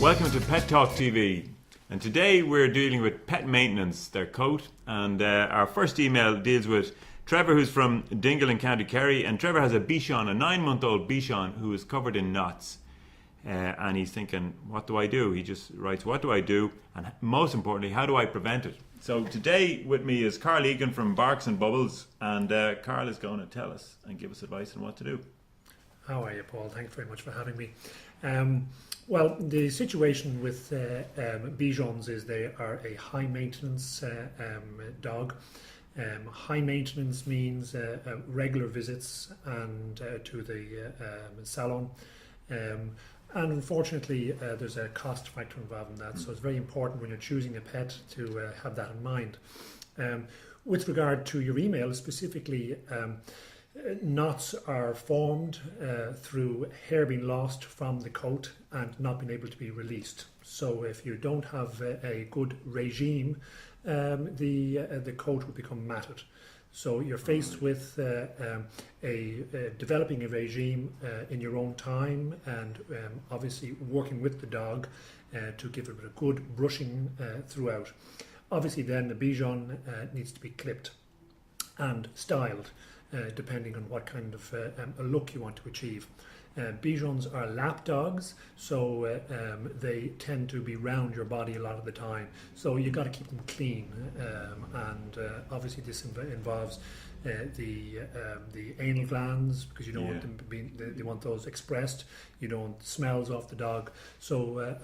Welcome to Pet Talk TV, and today we're dealing with pet maintenance, their coat, and our first email deals with Trevor, who's from Dingle in County Kerry, and Trevor has a Bichon, a 9-month-old Bichon who is covered in knots, and he's thinking, what do I do? He just writes, what do I do? And most importantly, how do I prevent it? So today with me is Carl Egan from Barks and Bubbles, and Carl is going to tell us and give us advice on what to do. How are you, Paul? Thanks very much for having me. Well, the situation with Bichons is they are a high maintenance dog. High maintenance means regular visits and to the salon. And unfortunately, there's a cost factor involved in that. So it's very important when you're choosing a pet to have that in mind. With regard to your email specifically, knots are formed through hair being lost from the coat and not being able to be released. So if you don't have a good regime, the coat will become matted. So you're faced with developing a regime in your own time, and obviously working with the dog to give it a good brushing throughout. Obviously then the Bichon needs to be clipped and styled, depending on what kind of a look you want to achieve. Bichons are lap dogs, so they tend to be round your body a lot of the time. So you got to keep them clean, and obviously this involves the anal glands, because you don't want them being, they want those expressed. You don't want smells off the dog. So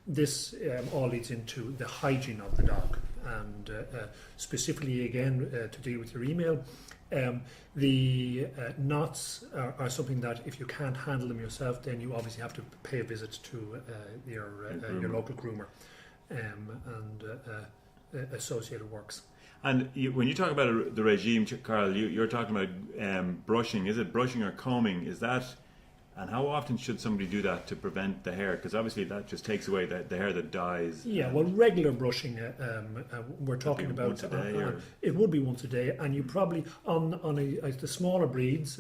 this all leads into the hygiene of the dog, and specifically again to deal with your email. The knots are something that if you can't handle them yourself, then you obviously have to pay a visit to your local groomer and associated works. And when you talk about the regime, Carl, you're talking about brushing. Is it brushing or combing? Is that, and how often should somebody do that to prevent the hair? Because obviously that just takes away the hair that dies. Yeah, well, regular brushing, we're talking about once a day, it would be once a day, and you probably on the smaller breeds,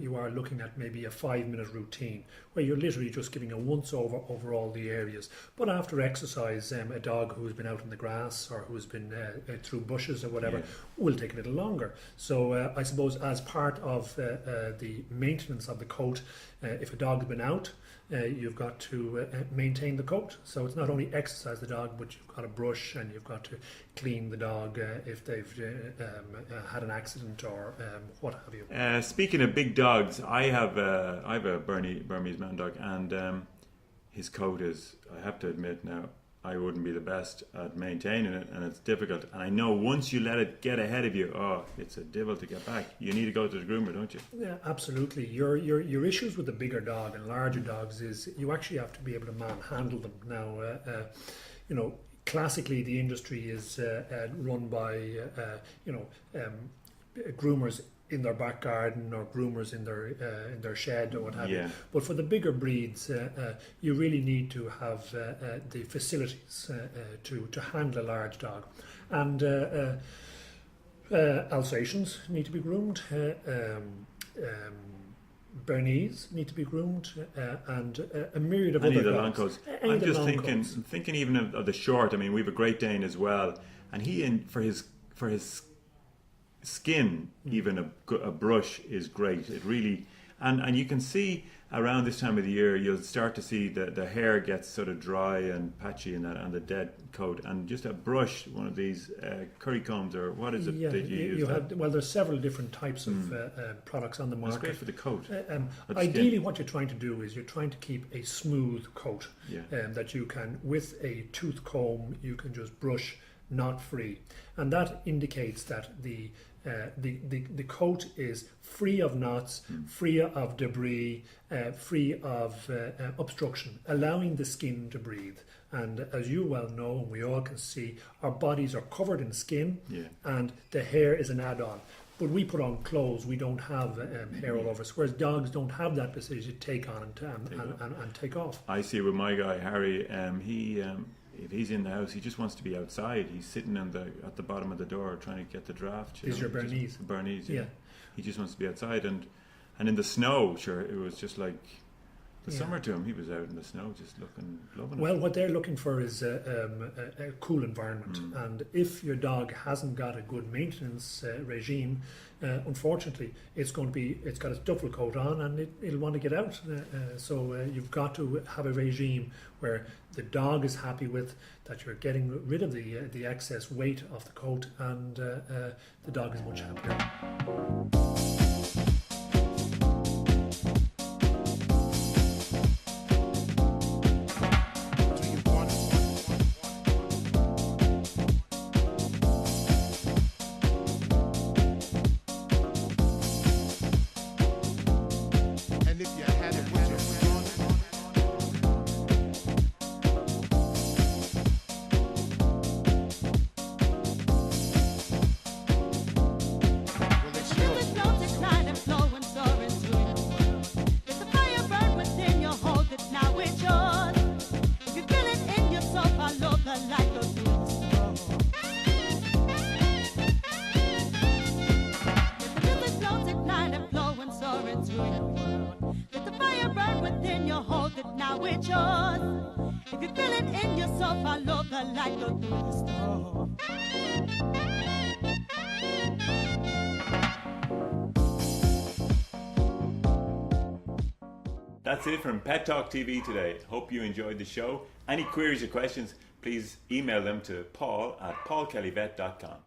you are looking at maybe a 5-minute routine where you're literally just giving a once over all the areas. But after exercise, a dog who's been out in the grass or who's been through bushes or whatever will take a little longer. So I suppose as part of the maintenance of the coat, if a dog's been out, you've got to maintain the coat. So it's not only exercise the dog, but you've got to brush and you've got to clean the dog if they've had an accident or what have you. Speaking of big dogs, I have a Burmese man dog, and his coat is, I have to admit now, I wouldn't be the best at maintaining it, and it's difficult. And I know once you let it get ahead of you, it's a devil to get back. You need to go to the groomer, don't you? Yeah, absolutely. Your issues with the bigger dog and larger dogs is you actually have to be able to manhandle them. Now, classically the industry is run by groomers in their back garden or groomers in their shed or what have you. But for the bigger breeds, you really need to have the facilities to handle a large dog. And Alsatians need to be groomed. Bernese need to be groomed, and a myriad of other dogs. I'm just thinking even of the short. I mean, we have a Great Dane as well, and for his skin, even a brush is great. It really, and you can see around this time of the year, you'll start to see the hair gets sort of dry and patchy in that, and the dead coat, and just a brush, one of these curry combs, or what is it that you use? Well, there's several different types of products on the market. It's great for the coat. Ideally, what you're trying to do is you're trying to keep a smooth coat that you can, with a tooth comb, you can just brush knot free, and that indicates that the coat is free of knots, free of debris, free of obstruction, allowing the skin to breathe. And as you well know, and we all can see, our bodies are covered in skin, and the hair is an add-on. But we put on clothes, we don't have hair all over us, whereas dogs don't have that facility to take on and take off. I see with my guy, Harry, if he's in the house, he just wants to be outside. He's sitting at the bottom of the door trying to get the draft. Is your Bernese? Bernese, yeah. He just wants to be outside, and in the snow, sure, it was just like The summer to him, he was out in the snow just loving Well, it. what they're looking for is a cool environment, and if your dog hasn't got a good maintenance regime, unfortunately, it's got its duffel coat on, and it'll want to get out. So you've got to have a regime where the dog is happy with, that you're getting rid of the excess weight of the coat, and the dog is much happier. Let the fire burn within you, hold it now, it's yours. If you feel it in yourself, follow the light, go through the storm. That's it from Pet Talk TV today. Hope you enjoyed the show. Any queries or questions, please email them to paul@paulkellyvet.com.